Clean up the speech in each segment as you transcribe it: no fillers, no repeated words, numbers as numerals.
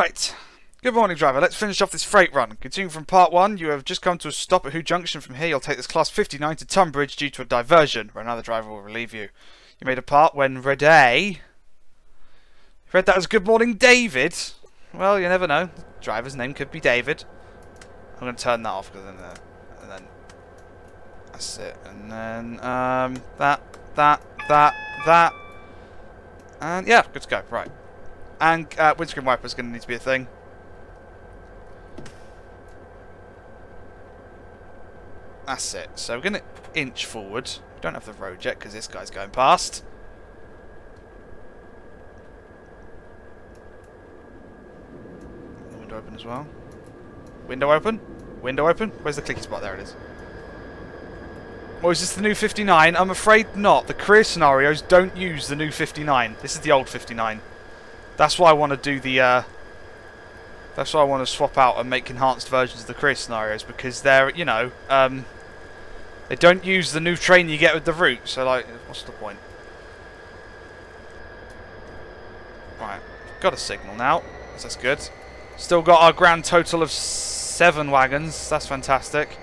Right. Good morning, driver. Let's finish off this freight run. Continuing from part 1, you have just come to a stop at Hoo Junction. From here, you'll take this class 59 to Tonbridge due to a diversion, where another driver will relieve you. You made a part when ready. Read that as Good Morning, David. Well, you never know. The driver's name could be David. I'm going to turn that off, because then, and then that's it. And then that. And yeah, good to go. Right. And windscreen wiper's going to need to be a thing. That's it. So we're going to inch forward. We don't have the road yet because this guy's going past. The window open as well. Window open. Window open. Where's the clicky spot? There it is. Or is this the new 59? I'm afraid not. The career scenarios don't use the new 59. This is the old 59. That's why I want to do the... that's why I want to swap out and make enhanced versions of the career scenarios, because they're, you know, they don't use the new train you get with the route. So, like, what's the point? Right, got a signal now. So that's good. Still got our grand total of 7 wagons. That's fantastic.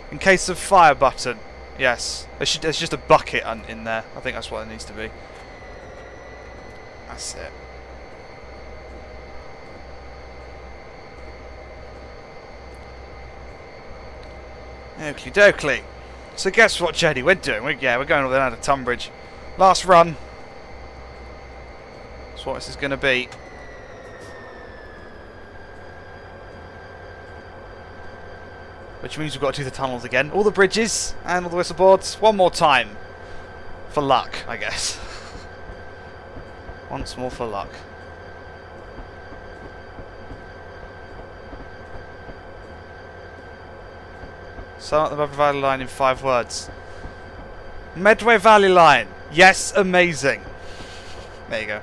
In case of fire button, yes. There's just a bucket in there. I think that's what it needs to be. That's it. Oakley dokley. So guess what journey we're doing? We're going all the way down to Tonbridge. Last run. That's what this is going to be. Which means we've got to do the tunnels again. All the bridges and all the whistle boards. One more time. For luck, I guess. Once more for luck. Sum up the Medway Valley Line in 5 words. Medway Valley Line. Yes, amazing. There you go.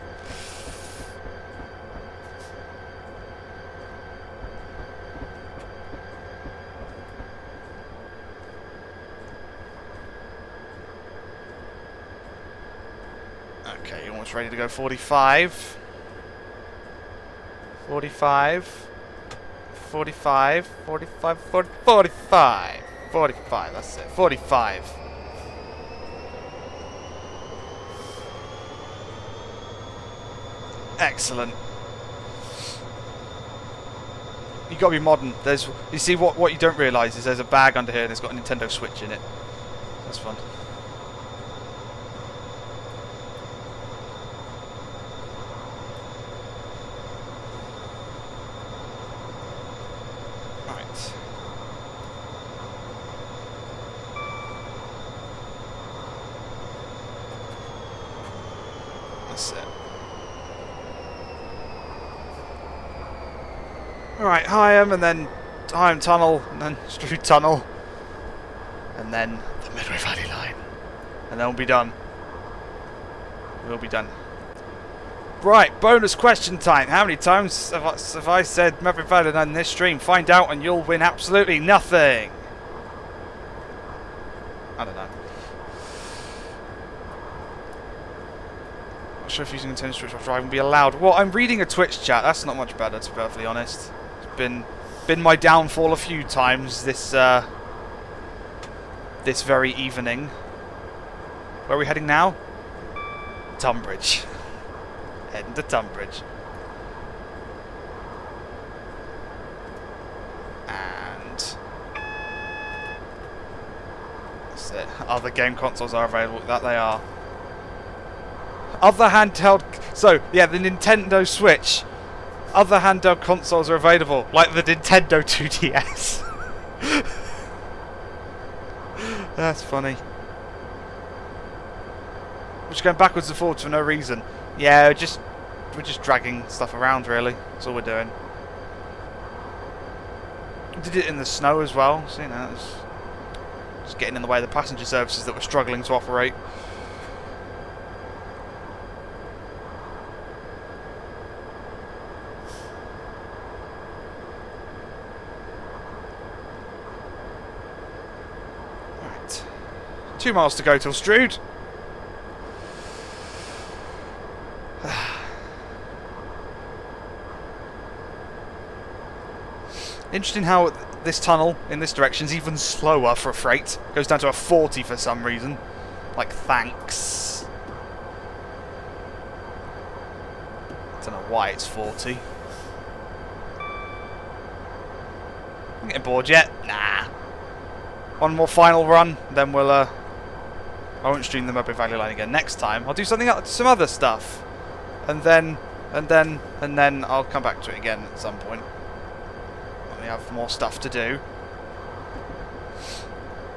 Okay, you're almost ready to go. 45. 45. 45. 45. 45. 45, that's it. 45. Excellent. You got to be modern. You see what you don't realise is there's a bag under here and it's got a Nintendo Switch in it. That's fun. That's it. Alright, Higham, and then Higham Tunnel, and then Strood Tunnel, and then the Medway Valley Line. And then we'll be done. We'll be done. Right, bonus question time. How many times have I said Medway Valley Line in this stream? Find out and you'll win absolutely nothing. I don't know. Not sure if using Nintendo Switch while driving will be allowed. Well, I'm reading a Twitch chat. That's not much better, to be perfectly honest. It's been my downfall a few times this this very evening. Where are we heading now? Tonbridge. Heading to Tonbridge. And that's it. Other game consoles are available. That they are. Other handheld... So, yeah, the Nintendo Switch. Other handheld consoles are available, like the Nintendo 2DS. That's funny. We're just going backwards and forwards for no reason. Yeah, we're just dragging stuff around, really. That's all we're doing. We did it in the snow as well, so, you know, it's just getting in the way of the passenger services that were struggling to operate. Right. 2 miles to go till Strood. Interesting how this tunnel in this direction is even slower for freight. Goes down to a 40 for some reason. Like, thanks. Don't know why it's 40. I'm getting bored yet? Nah. One more final run, then we'll I won't stream the Medway Valley Line again next time. I'll do something else, some other stuff. And then I'll come back to it again at some point. We have more stuff to do.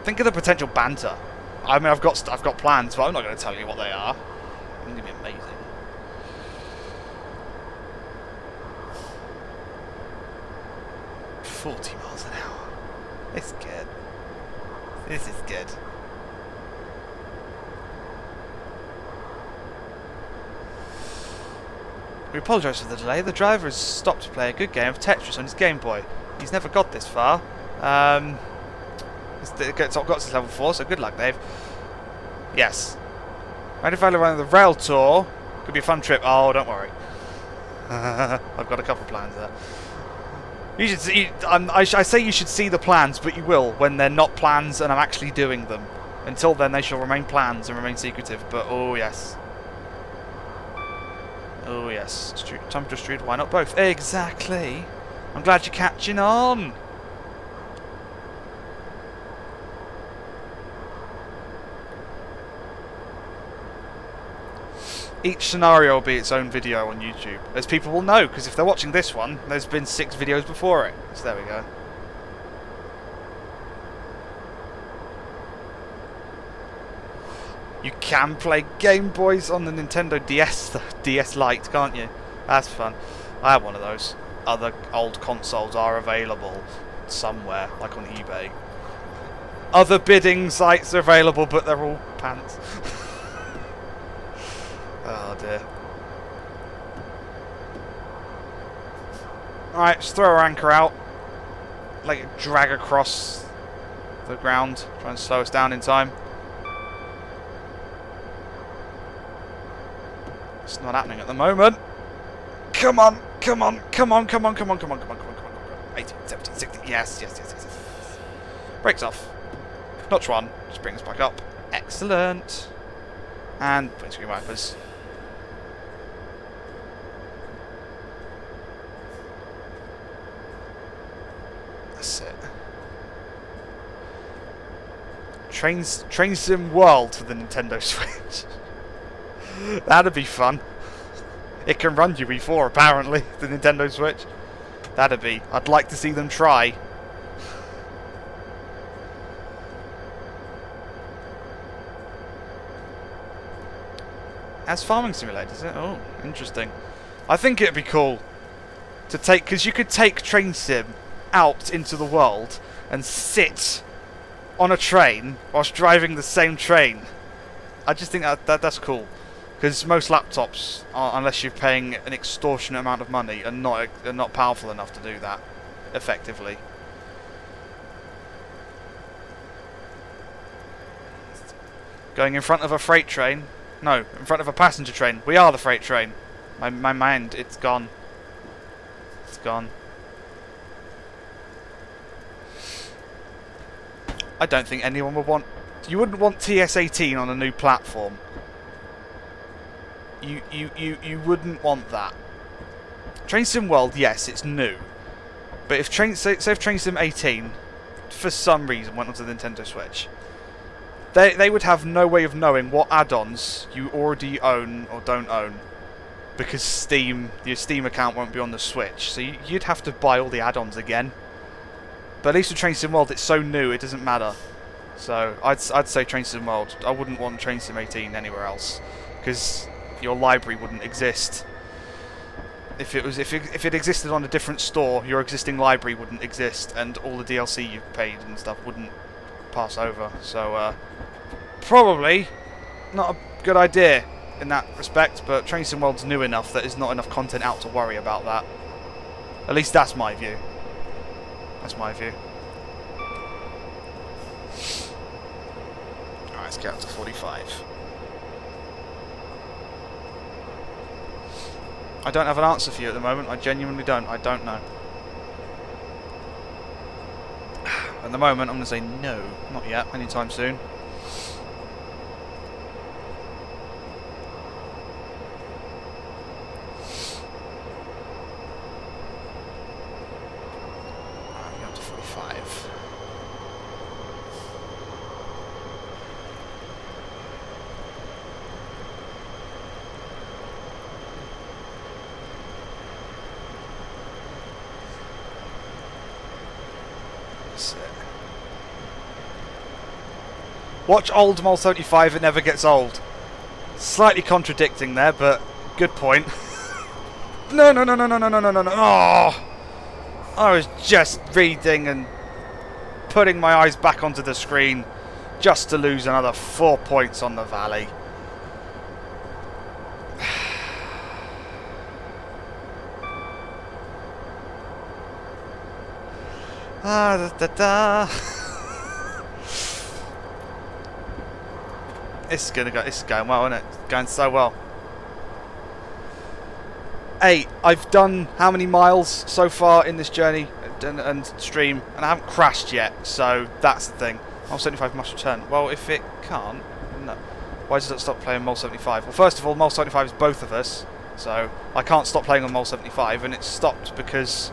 Think of the potential banter. I mean, I've got plans, but I'm not going to tell you what they are. It's going to be amazing. $40 miles an hour. It's good. This is good. We apologise for the delay. The driver has stopped to play a good game of Tetris on his Game Boy. He's never got this far. It's got to level 4, so good luck, Dave. Yes. Medway Valley Line the rail tour. Could be a fun trip. Oh, don't worry. I've got a couple of plans there. You should see. I say you should see the plans, but you will when they're not plans and I'm actually doing them. Until then, they shall remain plans and remain secretive. But oh yes. Oh yes, Tonbridge Street, why not both? Exactly. I'm glad you're catching on. Each scenario will be its own video on YouTube, as people will know, because if they're watching this one, there's been 6 videos before it. So there we go. You can play Game Boys on the Nintendo DS, the DS Lite, can't you? That's fun. I have one of those. Other old consoles are available somewhere, like on eBay. Other bidding sites are available, but they're all pants. Oh dear. Alright, just throw our anchor out. Let it drag across the ground. Try and slow us down in time. It's not happening at the moment. Come on, come on, come on, come on, come on, come on, come on, come on, come on, come on. 18, 17, 16, yes, yes, yes, yes, yes. Brakes off. Notch 1, just bring us back up. Excellent. And windscreen wipers. That's it. Train Sim World for the Nintendo Switch. That'd be fun. It can run UE4 apparently, the Nintendo Switch. That'd be. I'd like to see them try. As farming simulator, is it? Oh, interesting. I think it'd be cool to take, because you could take Train Sim out into the world and sit on a train whilst driving the same train. I just think that's cool. Because most laptops, unless you're paying an extortionate amount of money, are not powerful enough to do that effectively. Going in front of a freight train. No, in front of a passenger train. We are the freight train. My mind, it's gone. It's gone. I don't think anyone would want... You wouldn't want TS18 on a new platform. You wouldn't want that. Train Sim World, yes, it's new. But if say if Train Sim 18, for some reason, went onto the Nintendo Switch, they would have no way of knowing what add-ons you already own or don't own, because your Steam account won't be on the Switch. So you'd have to buy all the add-ons again. But at least with Train Sim World, it's so new, it doesn't matter. So I'd say Train Sim World. I wouldn't want Train Sim 18 anywhere else, because your library wouldn't exist. If it existed on a different store, your existing library wouldn't exist, and all the DLC you've paid and stuff wouldn't pass over. So probably not a good idea in that respect. But Train Sim World's new enough that there's not enough content out to worry about that. At least that's my view. That's my view. Alright, let's get up to 45. I don't have an answer for you at the moment. I genuinely don't. I don't know. At the moment, I'm going to say no, not yet, anytime soon. Go up to 45. That's it. Watch old Mole 75, it never gets old. Slightly contradicting there, but good point. No, no, no, no, no, no, no, no, no, no. Oh! I was just reading and putting my eyes back onto the screen just to lose another 4 points on the Valley. Ah, da, da, da. This is going well, isn't it? It's going so well. 8. I've done how many miles so far in this journey and stream, and I haven't crashed yet, so that's the thing. Mole 75 must return. Well, if it can't, no. Why does it stop playing Mole 75? Well, first of all, Mole 75 is both of us, so I can't stop playing on Mole 75, and it's stopped because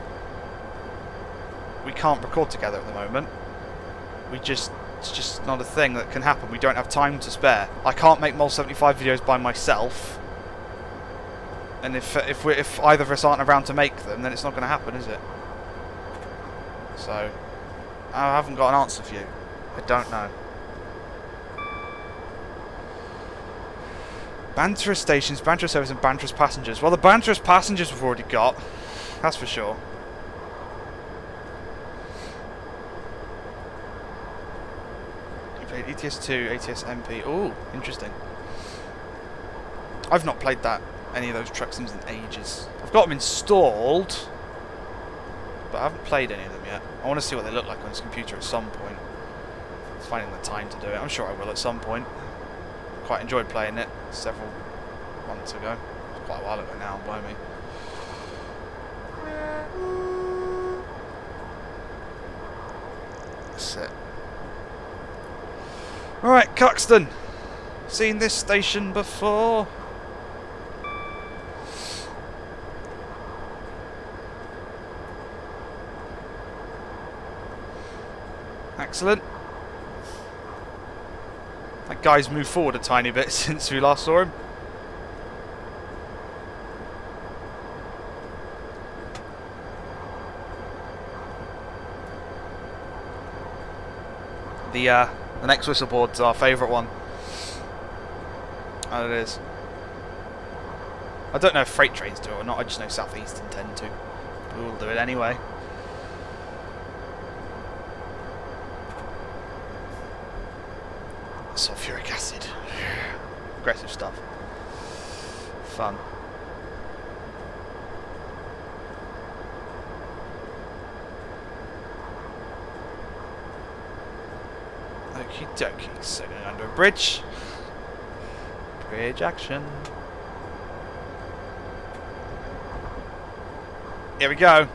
we can't record together at the moment. It's just not a thing that can happen. We don't have time to spare. I can't make Mole 75 videos by myself. And if either of us aren't around to make them, then it's not going to happen, is it? So, I haven't got an answer for you. I don't know. Banterous stations, banterous service, and banterous passengers. Well, the banterous passengers we've already got. That's for sure. You played ETS2, ATS MP. Ooh, interesting. I've not played any of those truck sims in ages. I've got them installed, but I haven't played any of them yet. I want to see what they look like on this computer at some point. It's finding the time to do it. I'm sure I will at some point. Quite enjoyed playing it several months ago. It's quite a while ago now, by me. That's it. Alright, Cuxton. Seen this station before? Excellent. That guy's moved forward a tiny bit since we last saw him. The next whistle board's our favourite one. And it is. I don't know if freight trains do it or not, I just know South Eastern tend to. We'll do it anyway. Sulfuric acid. Aggressive stuff. Fun. Okie dokie. So going under a bridge. Bridge action. Here we go.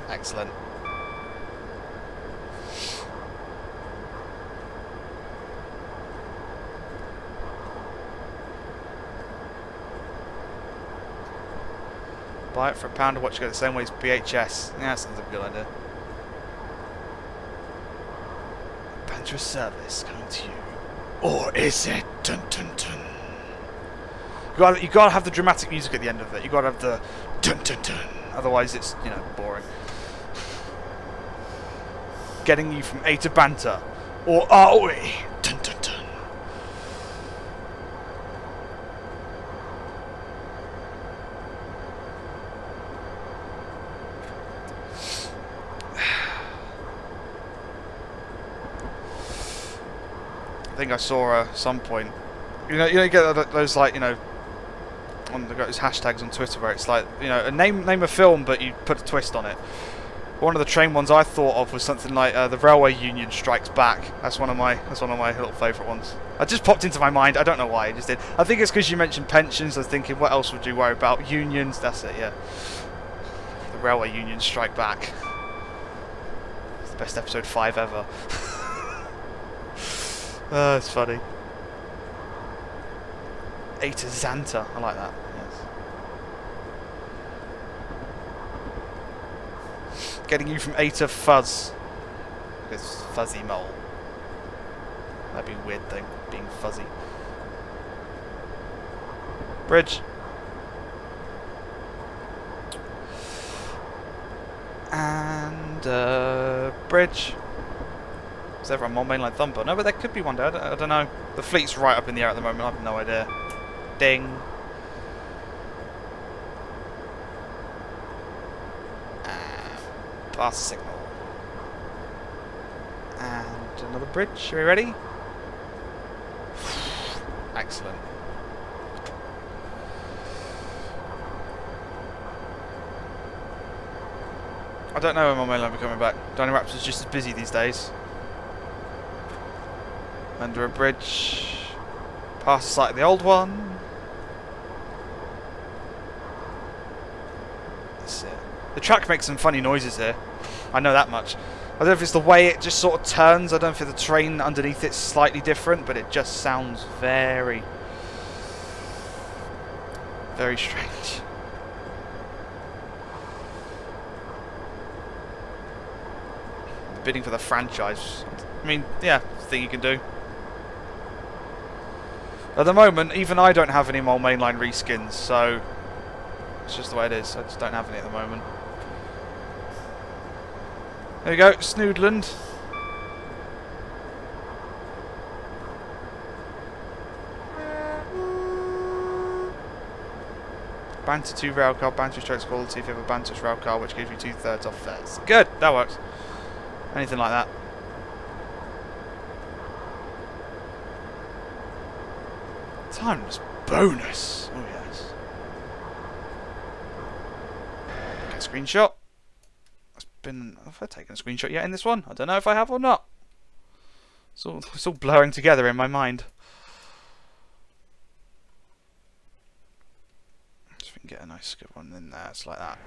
Excellent. Buy it for £1 to watch it go the same way as PHS. Yeah, that sounds like a good idea. Banter service coming to you. Or is it? Dun dun dun. You gotta have the dramatic music at the end of it. You gotta have the dun dun dun. Otherwise it's, you know, boring. Getting you from A to Banter. Or are we? Dun dun dun. I think I saw at some point, you get those, like, you know, on those hashtags on Twitter where it's like, you know, name a film but you put a twist on it. One of the train ones I thought of was something like the Railway Union Strikes Back. That's one of my little favourite ones. It just popped into my mind. I don't know why. It just did. I think it's because you mentioned pensions. I was thinking, what else would you worry about? Unions. That's it. Yeah. The railway unions strike back. It's the best episode 5 ever. It's funny. A to Xanta. I like that. Yes. Getting you from A to Fuzz. It's Fuzzy Mole. That'd be a weird thing, being fuzzy. Bridge. And bridge. Is there ever a more mainline thumper? No, but there could be one there. I don't know. The fleet's right up in the air at the moment. I have no idea. Ding. Pass the signal. And another bridge. Are we ready? Excellent. I don't know when my mainline will be coming back. Dining Raptor's just as busy these days. Under a bridge. Past the site of the old one. That's it. The track makes some funny noises here. I know that much. I don't know if it's the way it just sort of turns. I don't know if the train underneath it's slightly different, but it just sounds very, very strange. Bidding for the franchise. I mean, yeah, it's a thing you can do. At the moment, even I don't have any more mainline reskins, so it's just the way it is. I just don't have any at the moment. There we go, Snoodland. Banter 2 railcar, banter strokes quality if you have a banter railcar, which gives you 2/3 off fares. Good, that works. Anything like that. Timeless bonus. Oh yes. Okay, screenshot. Have I taken a screenshot yet in this one? I don't know if I have or not. It's all blurring together in my mind. See if we can get a nice good one in there. It's like that.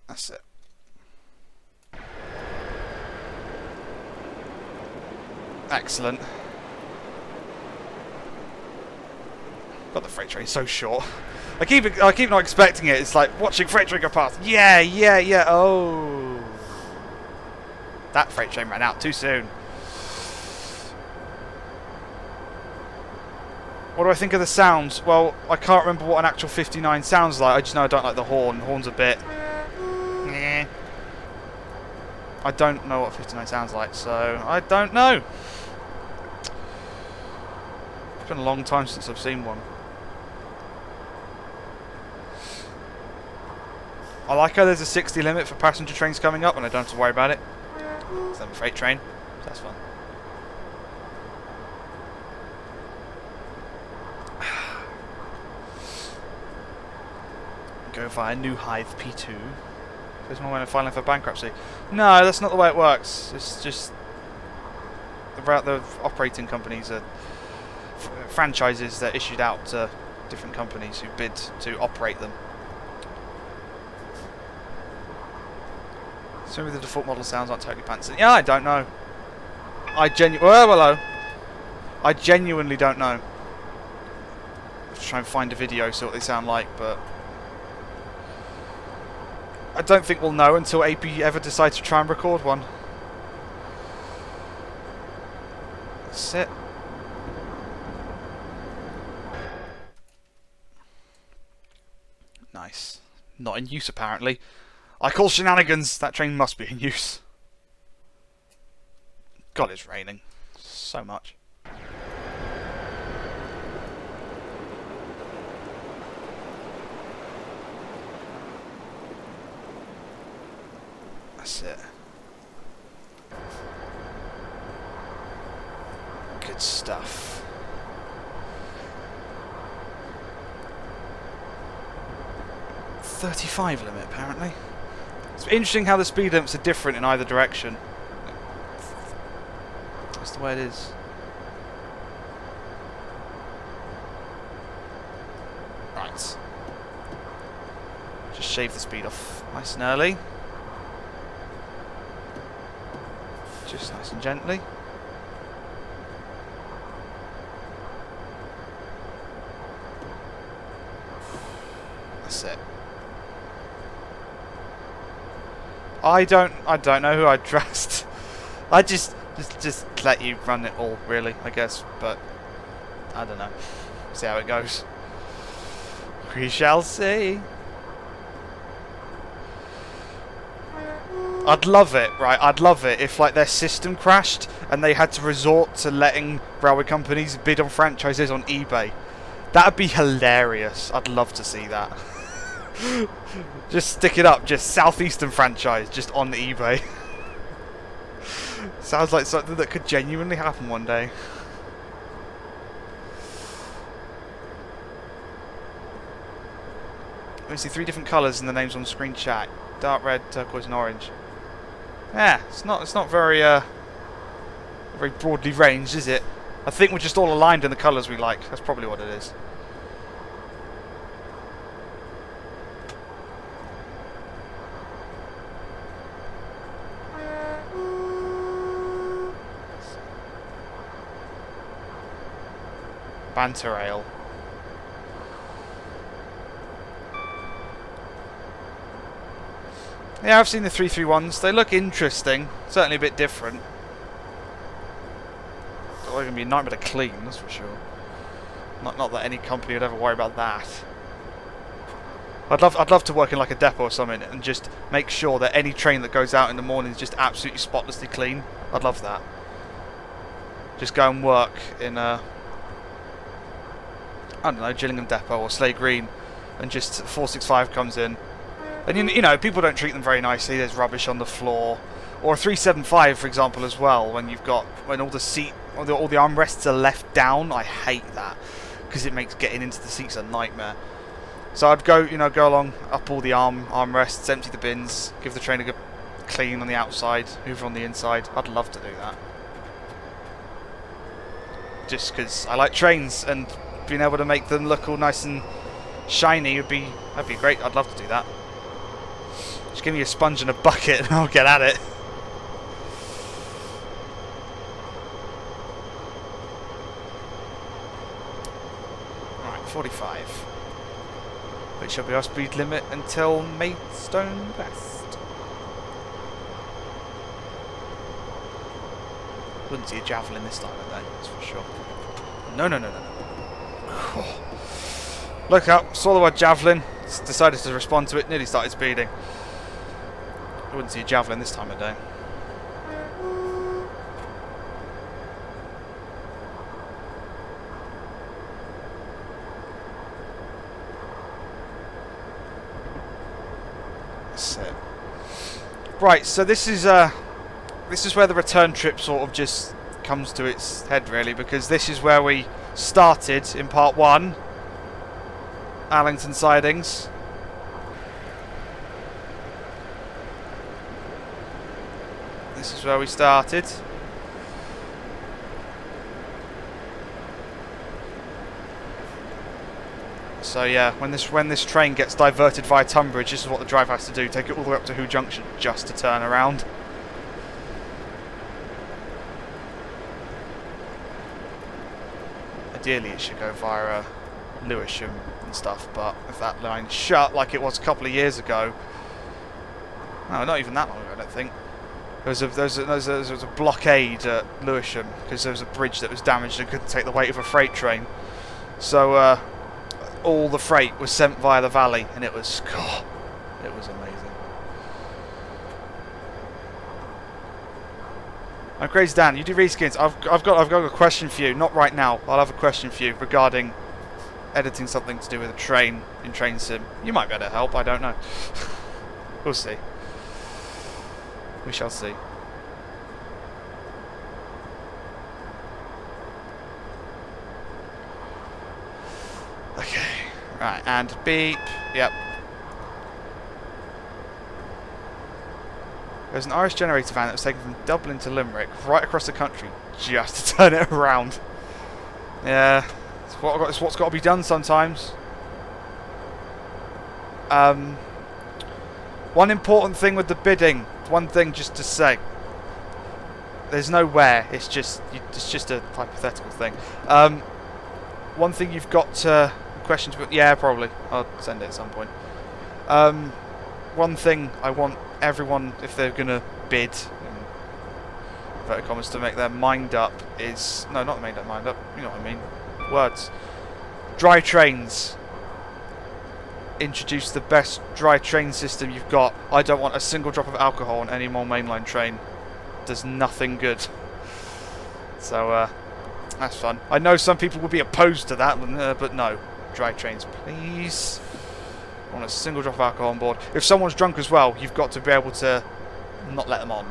That's it. Excellent. God, the freight train's so short. I keep not expecting it. It's like watching freight train go past. Yeah, yeah, yeah. Oh, that freight train ran out too soon. What do I think of the sounds? Well, I can't remember what an actual 59 sounds like. I just know I don't like the horn. The horn's a bit. Nah. I don't know what 59 sounds like, so I don't know. It's been a long time since I've seen one. I like how there's a 60 limit for passenger trains coming up and I don't have to worry about it. It's a freight train, so that's fun. Go via New Hive P2. There's more when I'm filing for bankruptcy. No, that's not the way it works. It's just the operating companies are franchises that are issued out to different companies who bid to operate them. So maybe the default model sounds aren't totally fancy. Yeah, I don't know. I genuinely don't know. I'll try and find a video, see what they sound like, but I don't think we'll know until AP ever decides to try and record one. That's it. Nice. Not in use, apparently. I call shenanigans. That train must be in use. God, it's raining. So much. That's it. Good stuff. .35 limit, apparently. It's interesting how the speed limits are different in either direction. That's the way it is. but just shave the speed off nice and early. Just nice and gently. That's it. I don't know who I trust. I just let you run it all, really, I guess, but I don't know. See how it goes. We shall see. I'd love it, right? I'd love it if like their system crashed and they had to resort to letting railway companies bid on franchises on eBay. That'd be hilarious. I'd love to see that. Just stick it up, just Southeastern franchise, just on eBay. Sounds like something that could genuinely happen one day. Let me see 3 different colours in the names on screen chat. Dark red, turquoise and orange. Yeah, it's not very very broadly ranged, is it? I think we're just all aligned in the colours we like. That's probably what it is. Banter ale. Yeah, I've seen the 331s. They look interesting. Certainly a bit different. They're going to be a nightmare to clean, that's for sure. Not that any company would ever worry about that. I'd love to work in like a depot or something and just make sure that any train that goes out in the morning is just absolutely spotlessly clean. I'd love that. Just go and work in a, I don't know, Gillingham Depot or Slade Green, and just 465 comes in. And you know, people don't treat them very nicely. There's rubbish on the floor, or a 375, for example, as well. When all the all the armrests are left down, I hate that because it makes getting into the seats a nightmare. So I'd go along, up all the armrests, empty the bins, give the train a good clean on the outside, hoover on the inside. I'd love to do that, just because I like trains and being able to make them look all nice and shiny that'd be great. I'd love to do that. Just give me a sponge and a bucket and I'll get at it. Alright, 45. Which shall be our speed limit until Maidstone West. Wouldn't see a javelin this time of day, that's for sure. No. Look up, saw the word javelin, decided to respond to it, nearly started speeding. I wouldn't see a javelin this time of day. That's it. Right, so this is where the return trip sort of just comes to its head, really, because this is where we started in part 1, Allington sidings. This is where we started. So yeah, when this train gets diverted via Tonbridge, this is what the driver has to do: take it all the way up to Hoo Junction just to turn around. Ideally, it should go via Lewisham and stuff, but if that line's shut like it was a couple of years ago, no, not even that long ago, I don't think. There was a blockade at Lewisham because there was a bridge that was damaged and couldn't take the weight of a freight train. So all the freight was sent via the valley, and it was amazing. I'm Crazy Dan. You do reskins. I've got a question for you. Not right now. I'll have a question for you regarding editing something to do with a train in Train Sim. You might be able to help. I don't know. We'll see. We shall see. Okay. Right, and beep. Yep. There's an Irish generator van that was taken from Dublin to Limerick, right across the country, just to turn it around. Yeah, it's what's got to be done sometimes. One important thing with the bidding, one thing just to say. There's no where, it's just a hypothetical thing. One thing you've got to... Questions, but yeah, probably. I'll send it at some point. One thing I want everyone, if they're going to bid, in inverted commas, to make their mind up is... No, not make their mind up, you know what I mean. Words. Dry trains. Introduce the best dry train system you've got. I don't want a single drop of alcohol on any more mainline train. Does nothing good. So, that's fun. I know some people will be opposed to that, but no. Dry trains, please. I want a single drop of alcohol on board. If someone's drunk as well, you've got to be able to not let them on.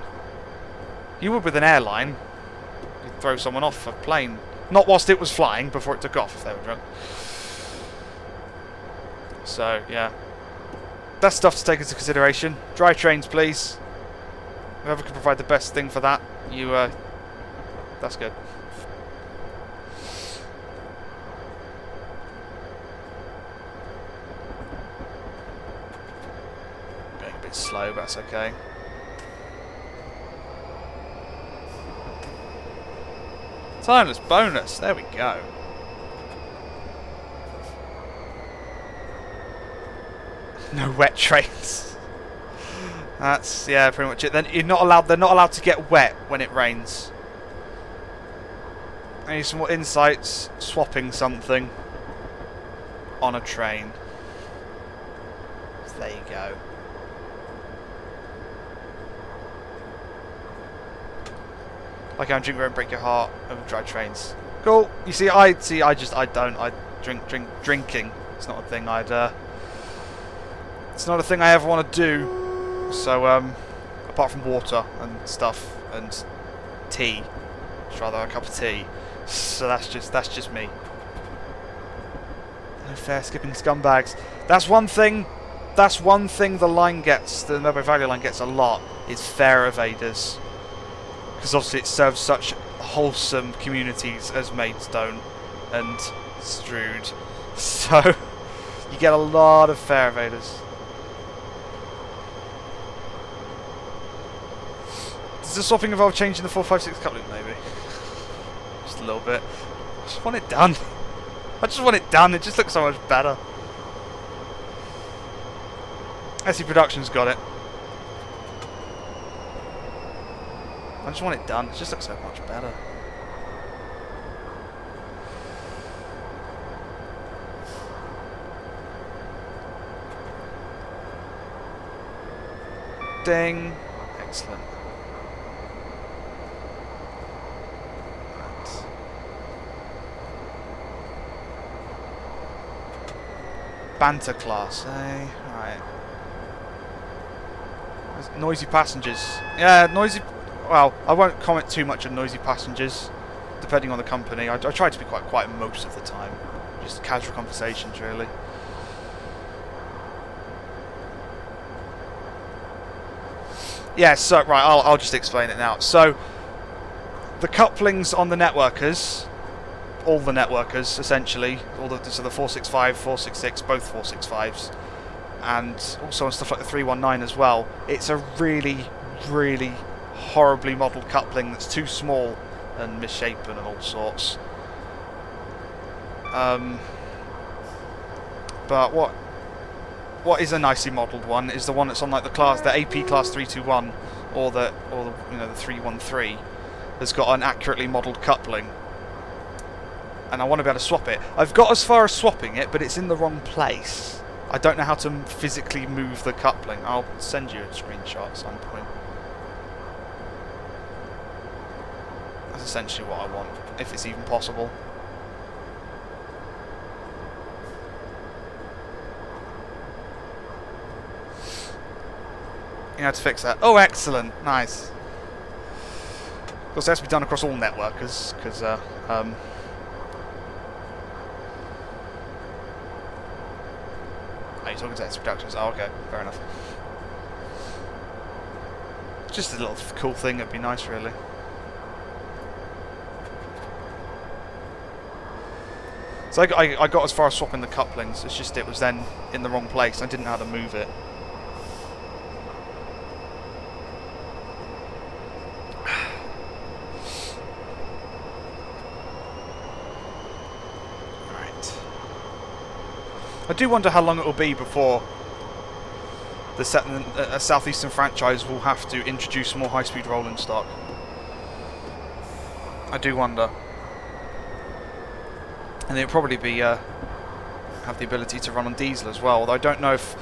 You would with an airline. You'd throw someone off a plane. Not whilst it was flying, before it took off, if they were drunk. So, yeah. That's stuff to take into consideration. Dry trains, please. Whoever can provide the best thing for that, that's good. Going a bit slow, but that's okay. Timeless bonus, there we go. No wet trains. That's, yeah, pretty much it. Then they're not allowed to get wet when it rains. I need some more insights. Swapping something on a train. So there you go. Like I'm drinking, won't break your heart over dry trains. Cool. You see, I drinking. It's not a thing it's not a thing I ever want to do. So, apart from water and stuff and tea, just rather a cup of tea. So that's just me. No fare skipping scumbags. That's one thing. That's one thing the line gets. The Medway Valley Line gets a lot. Is fare evaders. Because obviously it serves such wholesome communities as Maidstone and Strood. So you get a lot of fare evaders. Does the swapping involve changing the 456 coupling? Maybe. Just a little bit. I just want it done. I just want it done. It just looks so much better. SE Productions got it. I just want it done. It just looks so much better. Ding. Excellent. Right. Banter class, eh? Right. Noisy passengers. Yeah, noisy... Well, I won't comment too much on noisy passengers, depending on the company. I try to be quite quiet most of the time. Just casual conversations, really. Yeah, so, right, I'll just explain it now. So, the couplings on the networkers, all the networkers, essentially, so the 465, 466, both 465s, and also on stuff like the 319 as well, it's a really, really horribly modelled coupling that's too small and misshapen and all sorts. But what is a nicely modelled one is the one that's on like the AP class 321 or the you know, the 313 that's got an accurately modelled coupling. And I want to be able to swap it. I've got as far as swapping it, but it's in the wrong place. I don't know how to physically move the coupling. I'll send you a screenshot at some point. That's essentially what I want, if it's even possible. You know how to fix that. Oh, excellent. Nice. Of course, it has to be done across all networkers, because, oh, you're talking to JCT Productions. Oh, okay. Fair enough. Just a little cool thing. It'd be nice, really. So I got as far as swapping the couplings. It's just it was then in the wrong place. I didn't know how to move it. Right. I do wonder how long it will be before the Southeastern franchise will have to introduce more high-speed rolling stock. I do wonder. And it'll probably be have the ability to run on diesel as well, although I don't know if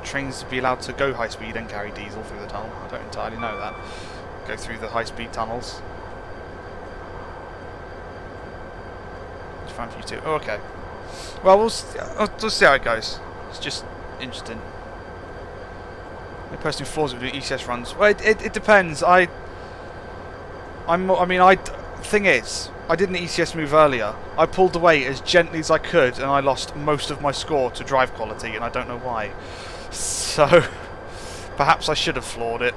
trains would be allowed to go high speed and carry diesel through the tunnel. I don't entirely know that. Go through the high speed tunnels. It's fine for you too. Oh, okay. Well, we'll see how it goes. It's just interesting. The person who falls with the ECS runs. Well, it depends. Thing is, I did an ECS move earlier. I pulled away as gently as I could, and I lost most of my score to drive quality, and I don't know why. So, perhaps I should have floored it.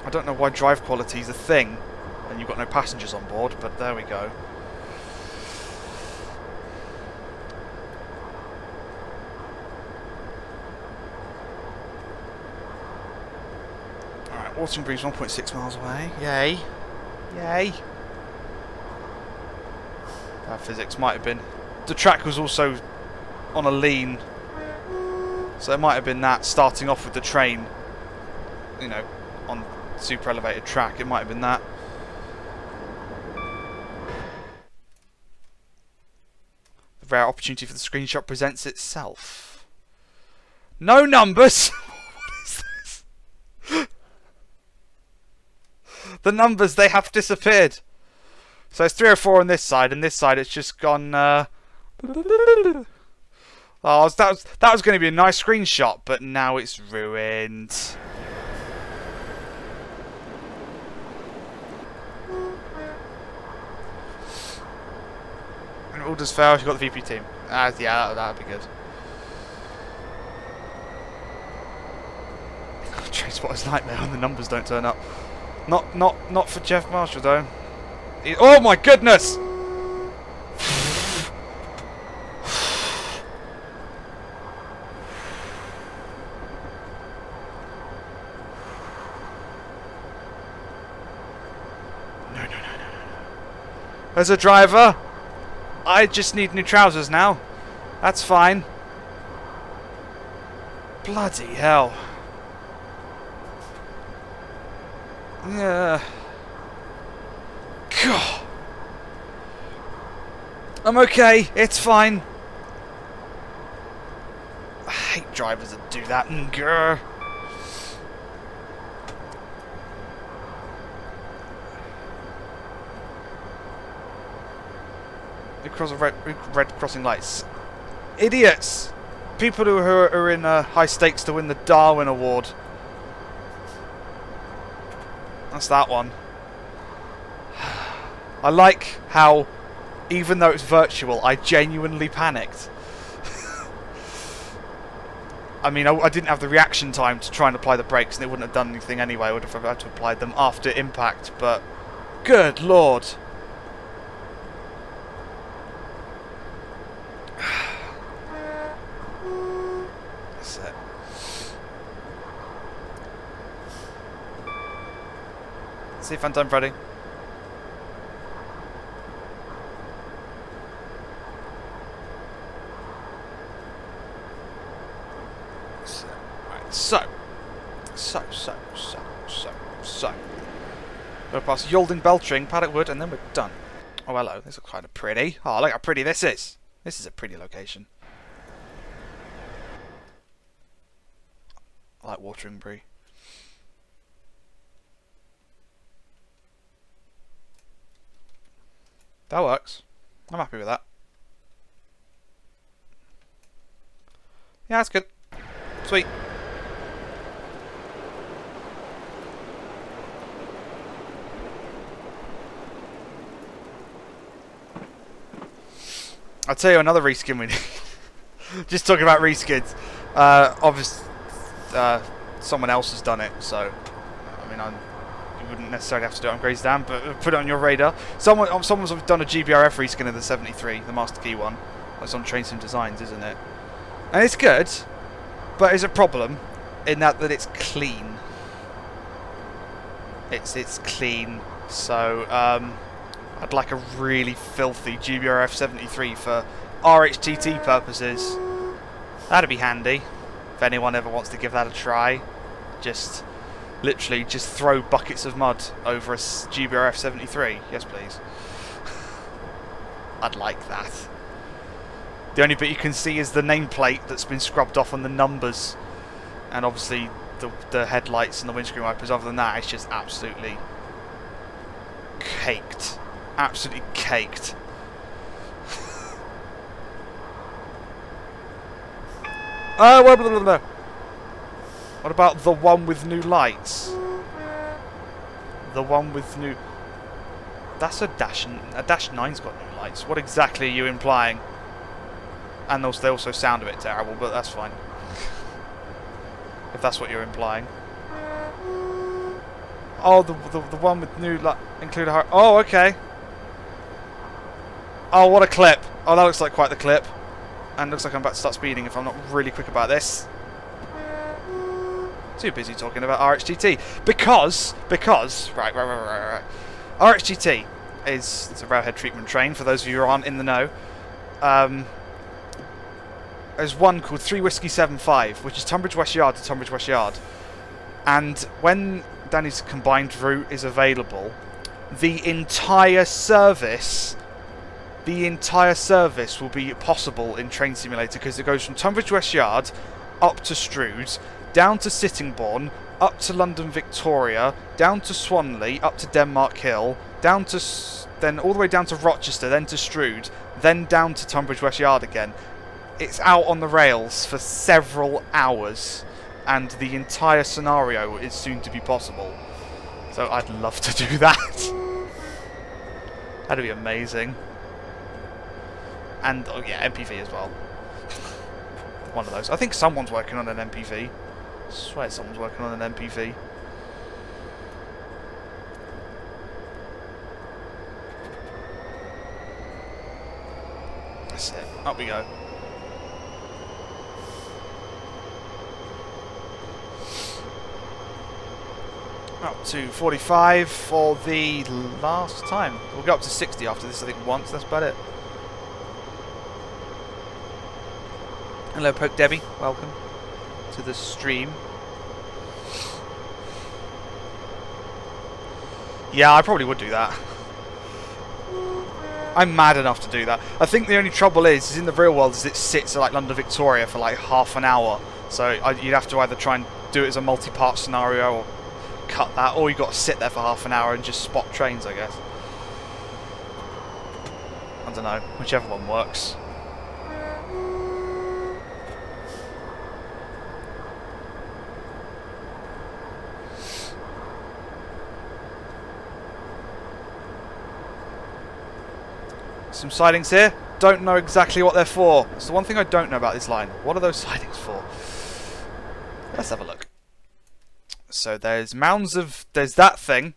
I don't know why drive quality is a thing, and you've got no passengers on board, but there we go. Autumn Breeze 1.6 miles away. Yay. Yay. Bad physics might have been. The track was also on a lean. So it might have been that starting off with the train, you know, on super elevated track. It might have been that. The rare opportunity for the screenshot presents itself. No numbers! The numbers, they have disappeared. So it's 304 on this side, and this side it's just gone... Oh, that was going to be a nice screenshot, but now it's ruined. And all does fail, you've got the VP team. Yeah, that'd be good. Transporter's nightmare when the numbers don't turn up. Not for Jeff Marshall though. Oh my goodness! No. As a driver, I just need new trousers now. That's fine. Bloody hell. Yeah. God. I'm okay. It's fine. I hate drivers that do that. Grr. They cross red crossing lights. Idiots. People who are in high stakes to win the Darwin Award. That's that one. I like how, even though it's virtual, I genuinely panicked. I mean, I didn't have the reaction time to try and apply the brakes, and it wouldn't have done anything anyway. I would have had to apply them after impact, but good lord. That's it. See you, Phantom Freddy. So. We're past Yalding, Beltring, Paddock Wood, and then we're done. Oh, hello. This looks kind of pretty. Oh, look how pretty this is. This is a pretty location. I like Wateringbury. That works. I'm happy with that. Yeah, that's good. Sweet. I'll tell you another reskin we need. Just talking about reskins. Obviously, someone else has done it, so I mean, wouldn't necessarily have to do it on Grey's Dam, but put it on your radar. Someone's done a GBRF reskin of the 73, the Master Key one. That's on Train Sim Designs, isn't it? And it's good, but it's a problem in that it's clean. It's clean, so I'd like a really filthy GBRF 73 for RHTT purposes. That'd be handy if anyone ever wants to give that a try. Just literally just throw buckets of mud over a GBRF 73. Yes, please. I'd like that. The only bit you can see is the nameplate that's been scrubbed off on the numbers, and obviously the headlights and the windscreen wipers. Other than that, it's just absolutely caked. Absolutely caked. What about the one with new lights? The one with new... That's a Dash 9's got new lights. What exactly are you implying? And they also sound a bit terrible, but that's fine. If that's what you're implying. Oh, the one with new light... Include a... Oh, okay. Oh, what a clip. Oh, that looks like quite the clip. And looks like I'm about to start speeding if I'm not really quick about this. Too busy talking about RHTT. Because... Right. RHTT is a railhead treatment train, for those of you who aren't in the know. There's one called 3 Whiskey 75, which is Tonbridge West Yard to Tonbridge West Yard. And when Danny's combined route is available, the entire service will be possible in Train Simulator, because it goes from Tonbridge West Yard up to Strood, down to Sittingbourne, up to London Victoria, down to Swanley, up to Denmark Hill, down to then all the way down to Rochester, then to Strood, then down to Tonbridge West Yard again. It's out on the rails for several hours, and the entire scenario is soon to be possible. So I'd love to do that. That'd be amazing. And oh yeah, MPV as well. One of those. I think someone's working on an MPV. I swear someone's working on an MPV. That's it. Up we go. Up to 45 for the last time. We'll go up to 60 after this, I think, once. That's about it. Hello, Poke Debbie. Welcome to the stream. Yeah, I probably would do that. I'm mad enough to do that. I think the only trouble is in the real world is it sits at like London Victoria for like half an hour. So you'd have to either try and do it as a multi-part scenario or cut that, or you've got to sit there for half an hour and just spot trains, I guess. I don't know, whichever one works. Some sidings here. Don't know exactly what they're for. It's the one thing I don't know about this line. What are those sidings for? Let's have a look. So there's that thing,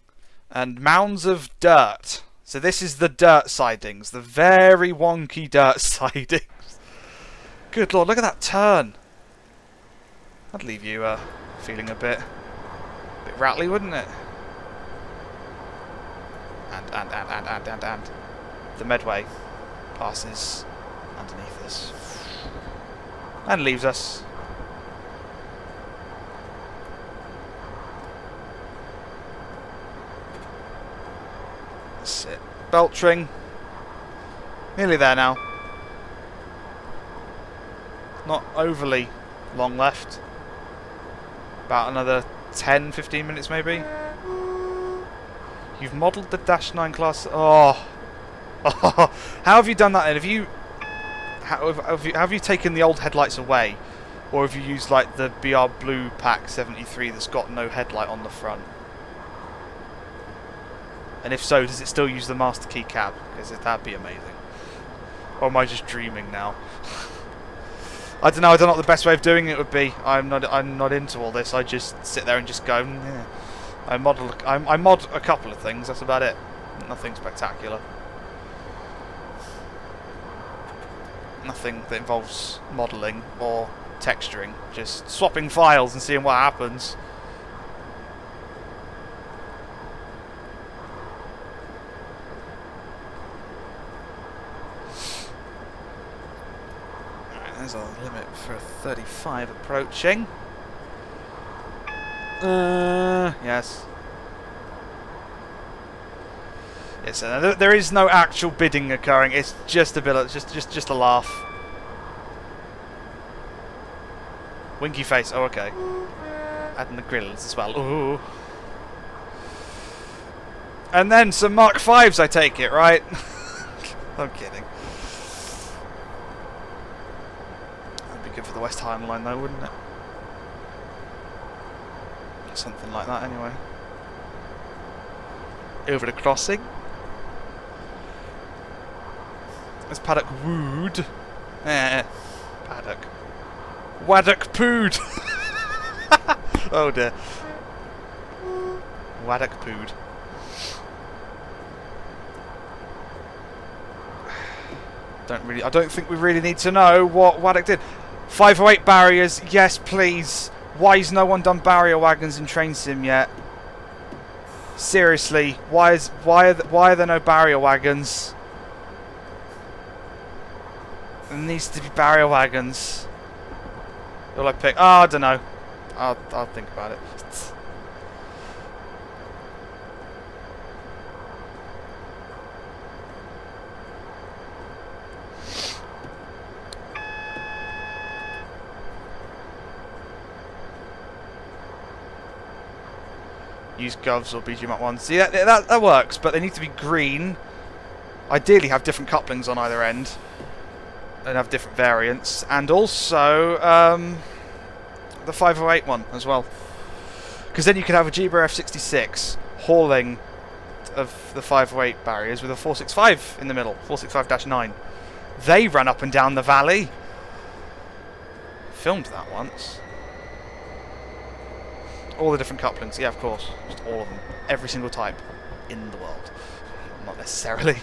and mounds of dirt. So this is the dirt sidings, the very wonky dirt sidings. Good lord, look at that turn. That'd leave you feeling a bit rattly, wouldn't it? And the Medway passes underneath us and leaves us. That's it. Beltring. Nearly there now. Not overly long left. About another 10-15 minutes maybe. You've modelled the Dash 9 class. Oh. How have you done that then? Have you taken the old headlights away? Or have you used like the BR Blue Pack 73 that's got no headlight on the front? And if so, does it still use the Master Key cab? Because that'd be amazing. Or am I just dreaming now? I don't know. I don't know what the best way of doing it would be. I'm not into all this. I just sit there and just go, yeah. I mod a couple of things, that's about it. Nothing spectacular. Nothing that involves modelling or texturing. Just swapping files and seeing what happens. Alright, there's our limit for 35 approaching. Yes. Yes, there is no actual bidding occurring. It's just a bit, just a laugh. Winky face. Oh, okay. Adding the grills as well. Ooh. And then some Mark 5s, I take it, right? I'm kidding. That'd be good for the West Highland line, though, wouldn't it? Something like that, anyway. Over the crossing. There's Paddock Wood. Paddock. Waddock Pood. Oh dear. Waddock Pood. I don't think we really need to know what Waddock did. 508 barriers, yes please. Why's no one done barrier wagons in Train Sim yet? Seriously, why are there no barrier wagons? There needs to be barrier wagons. Will I pick? Oh, I don't know. I'll think about it. Use Govs or BG Mark 1. See, that works, but they need to be green. Ideally have different couplings on either end. And have different variants. And also, the 508 one as well. Because then you could have a Jeeber F66 hauling of the 508 barriers with a 465 in the middle. 465-9. They run up and down the valley. Filmed that once. All the different couplings, yeah, of course. Just all of them. Every single type in the world. Not necessarily.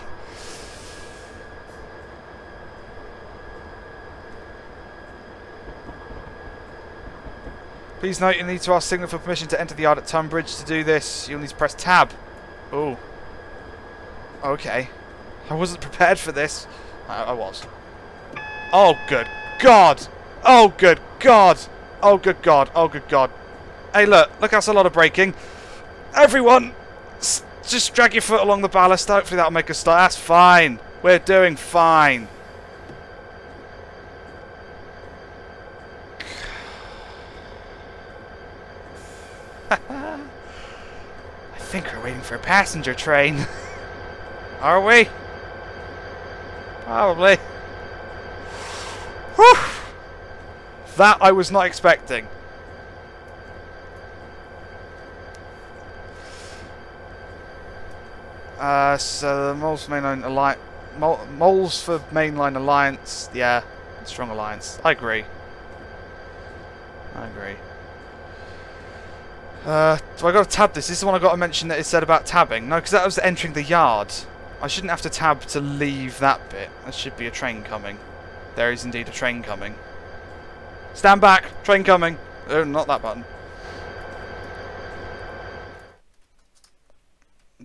Please note you need to ask Signal for permission to enter the yard at Tonbridge. To do this, you'll need to press tab. Oh. Okay. I wasn't prepared for this. I was. Oh, good God! Oh, good God! Oh, good God! Oh, good God! Hey, look, that's a lot of braking. Everyone, just drag your foot along the ballast. Hopefully that'll make us start. That's fine. We're doing fine. I think we're waiting for a passenger train. Are we? Probably. Whew. That I was not expecting. So the Moles for Mainline Alliance, Moles for Mainline Alliance, yeah, strong alliance. I agree. I agree. Do I got to tab this? This is the one I got to mention that it said about tabbing. No, because that was entering the yard. I shouldn't have to tab to leave that bit. There should be a train coming. There is indeed a train coming. Stand back! Train coming! Oh, not that button.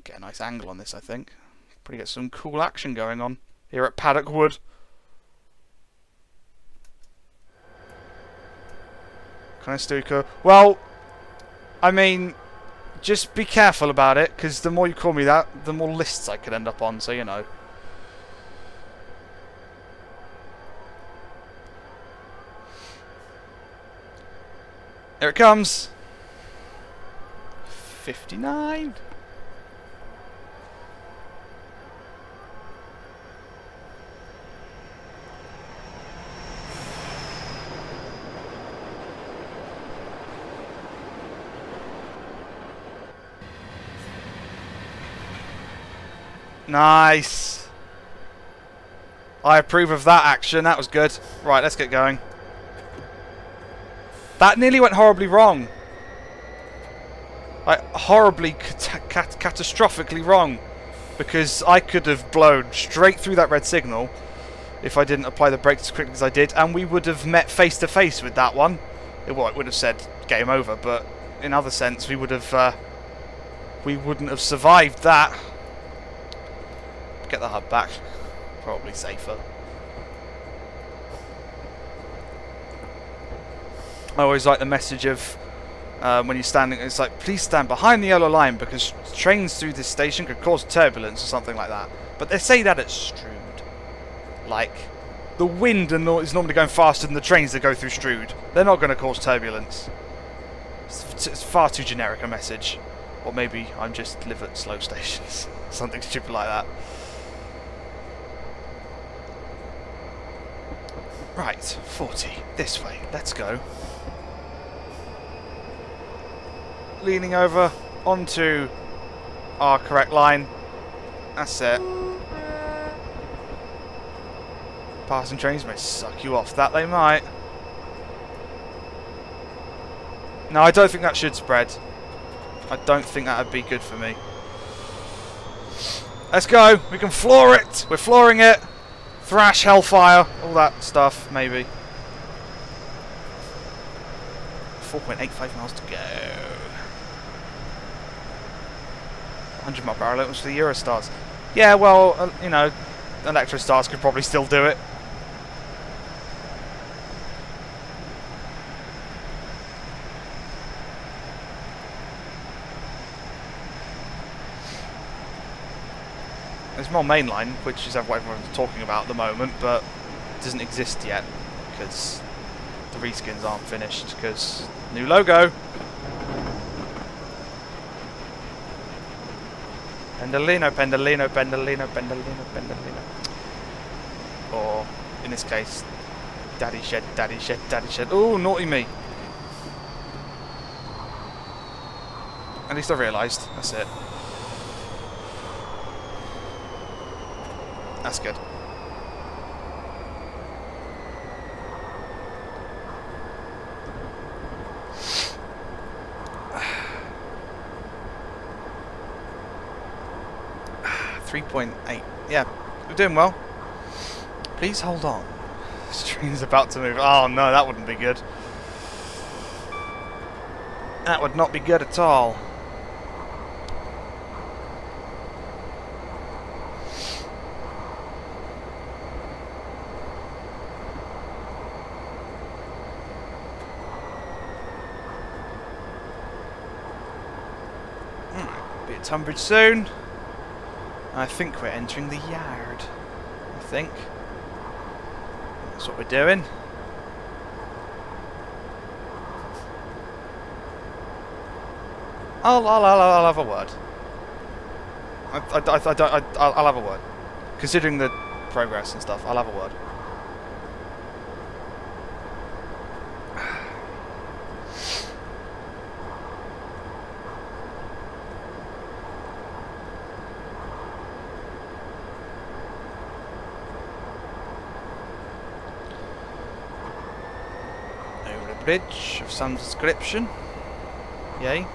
Get a nice angle on this, I think. Probably get some cool action going on here at Paddock Wood. Conestuco. Well, I mean, just be careful about it, because the more you call me that, the more lists I could end up on, so you know. Here it comes. 59. Nice. I approve of that action. That was good. Right, let's get going. That nearly went horribly wrong. Like, horribly, catastrophically wrong. Because I could have blown straight through that red signal if I didn't apply the brakes as quickly as I did, and we would have met face to face with that one. Well, it would have said game over, but in other sense, we would have, we wouldn't have survived that. Get the hub back. Probably safer. I always like the message of when you're standing, it's like, please stand behind the yellow line because trains through this station could cause turbulence or something like that. But they say that at Strood. Like, the wind is normally going faster than the trains that go through Strood. They're not going to cause turbulence. It's far too generic a message. Or maybe I just live at slow stations. Something stupid like that. Right, 40. This way. Let's go. Leaning over onto our correct line. That's it. Passing trains may suck you off. That they might. No, I don't think that should spread. I don't think that would be good for me. Let's go. We can floor it. We're flooring it. Thrash, hellfire, all that stuff, maybe. 4.85 miles to go. 100 mile per hour limits for the Eurostars. Yeah, well, you know, Electrostars could probably still do it. There's more mainline, which is what everyone's talking about at the moment, but it doesn't exist yet because the reskins aren't finished. Because new logo. Pendolino, Pendolino, Pendolino, Pendolino, Pendolino. Or, in this case, Daddy Shed, Daddy Shed, Daddy Shed. Oh, naughty me. At least I realised. That's it. That's good. .8. Yeah, we're doing well. Please hold on. This train's about to move. Oh no, that wouldn't be good. That would not be good at all. Be at Tonbridge soon. I think we're entering the yard. I think. That's what we're doing. I'll have a word. I'll have a word. Considering the progress and stuff, I'll have a word. Bridge of some description. Yay.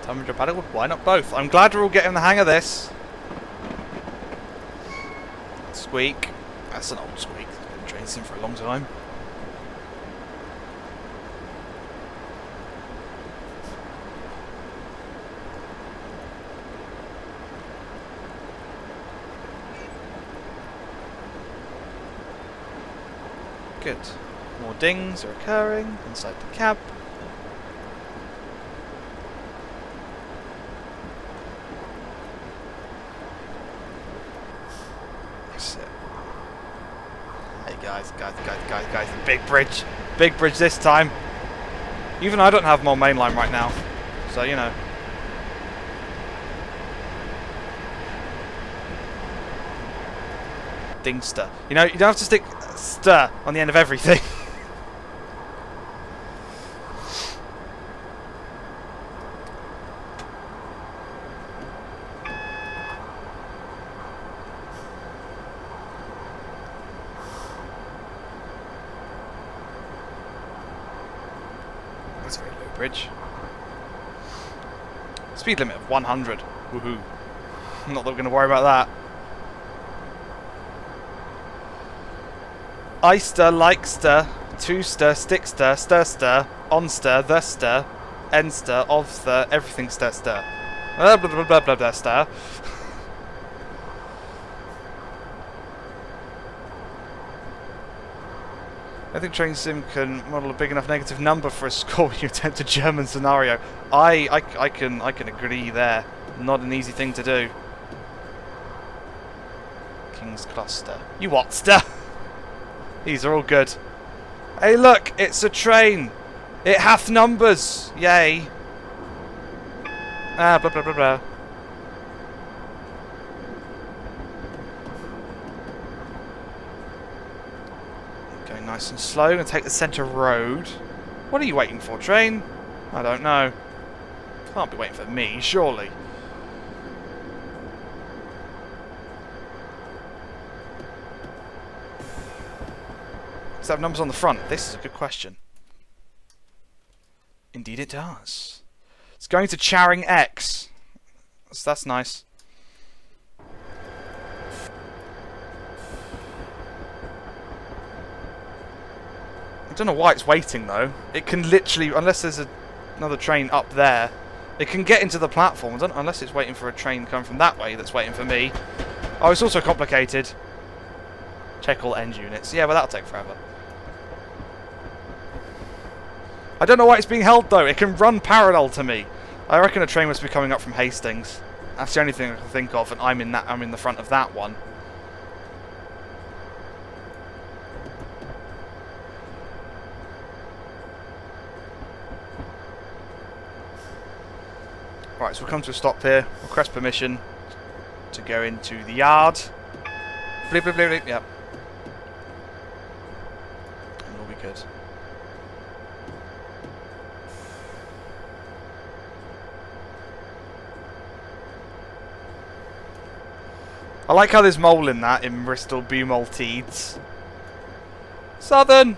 Tonbridge or Paddlewood? Why not both? I'm glad we're all getting the hang of this. Squeak. That's an old squeak. Been tracing for a long time. Good. More dings are occurring inside the cab. Guys, big bridge this time. Even I don't have more mainline right now, so you know. Dingster. You know, you don't have to stick ster on the end of everything. That's a very low bridge. Speed limit of 100. Woohoo. Not that we're going to worry about that. I-ster, like-ster, to-ster, stick-ster, stir-ster, on-ster, the-ster, en-ster, of-ster, everything-ster, stir. Blah, blah, blah, blah, blah, blah, stir. I think Train Sim can model a big enough negative number for a score when you attempt a German scenario. I can agree there. Not an easy thing to do. King's Cluster. You what-ster? These are all good. Hey look, it's a train. It hath numbers. Yay. Ah, blah blah blah blah. Going nice and slow. Gonna take the centre road. What are you waiting for, train? I don't know. Can't be waiting for me, surely. Does it have numbers on the front? This is a good question. Indeed it does. It's going to Charing X. So that's nice. I don't know why it's waiting though. It can literally, unless there's another train up there, it can get into the platform. Unless it's waiting for a train coming from that way that's waiting for me. Oh, it's also complicated. Check all end units. Yeah, well that'll take forever. I don't know why it's being held though. It can run parallel to me. I reckon a train must be coming up from Hastings. That's the only thing I can think of, and I'm in the front of that one. Right, so we'll come to a stop here. Request permission to go into the yard. Bleep, bleep, bleep, bleep. Yep. And we'll be good. I like how there's mole in that, in Bristol, Maltese. Southern!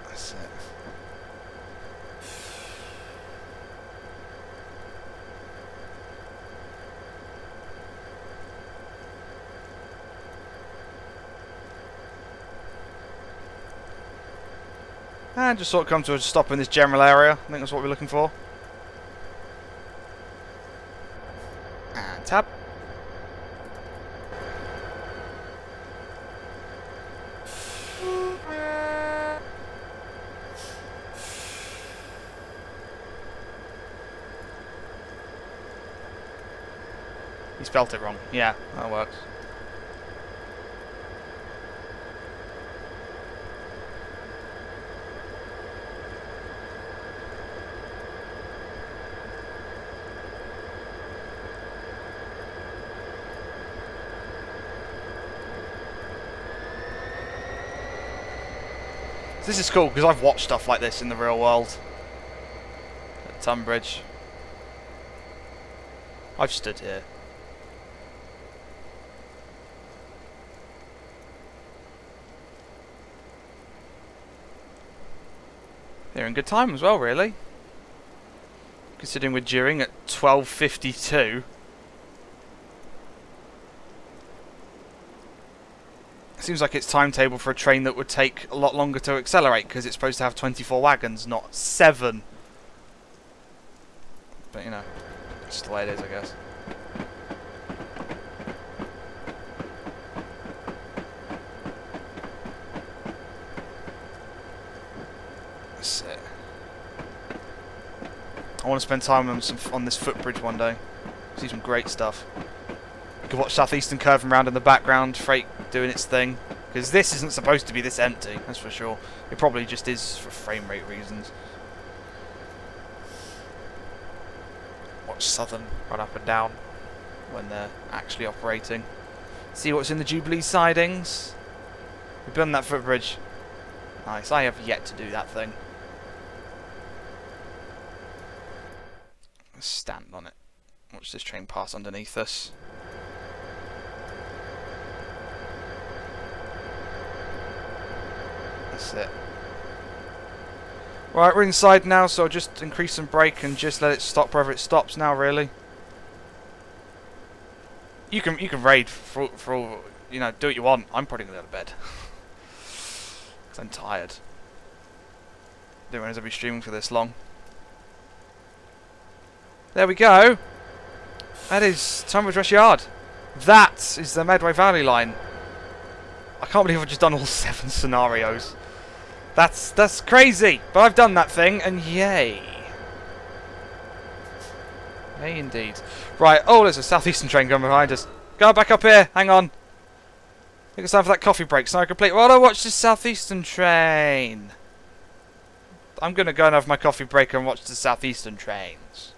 That's it. And just sort of come to a stop in this general area. I think that's what we're looking for. And tab. He spelt it wrong. Yeah, that works. This is cool because I've watched stuff like this in the real world. At Tonbridge. I've stood here. They're in good time as well, really. Considering we're during at 12:52. Seems like it's timetable for a train that would take a lot longer to accelerate because it's supposed to have 24 wagons, not 7. But you know, it's just the way it is, I guess. That's it. I want to spend time on this footbridge one day. See some great stuff. You can watch Southeastern curving around in the background, freight doing its thing. Because this isn't supposed to be this empty, that's for sure. It probably just is for frame rate reasons. Watch Southern run up and down when they're actually operating. See what's in the Jubilee sidings. We've done that footbridge. Nice, I have yet to do that thing. Let's stand on it. Watch this train pass underneath us. That's it. Right, we're inside now, so I'll just increase some brake and just let it stop wherever it stops now, really. You can raid for all, you know, do what you want. I'm probably going to go to bed. Because I'm tired. Didn't realize I'd be streaming for this long. There we go. That is Tonbridge West Yard. That is the Medway Valley Line. I can't believe I've just done all 7 scenarios. That's crazy. But I've done that thing, and yay. Yay indeed. Right, oh, there's a southeastern train coming behind us. Go back up here. Hang on. I think it's time for that coffee break. Scenario complete. Well, I watch this southeastern train. I'm going to go and have my coffee break and watch the southeastern trains.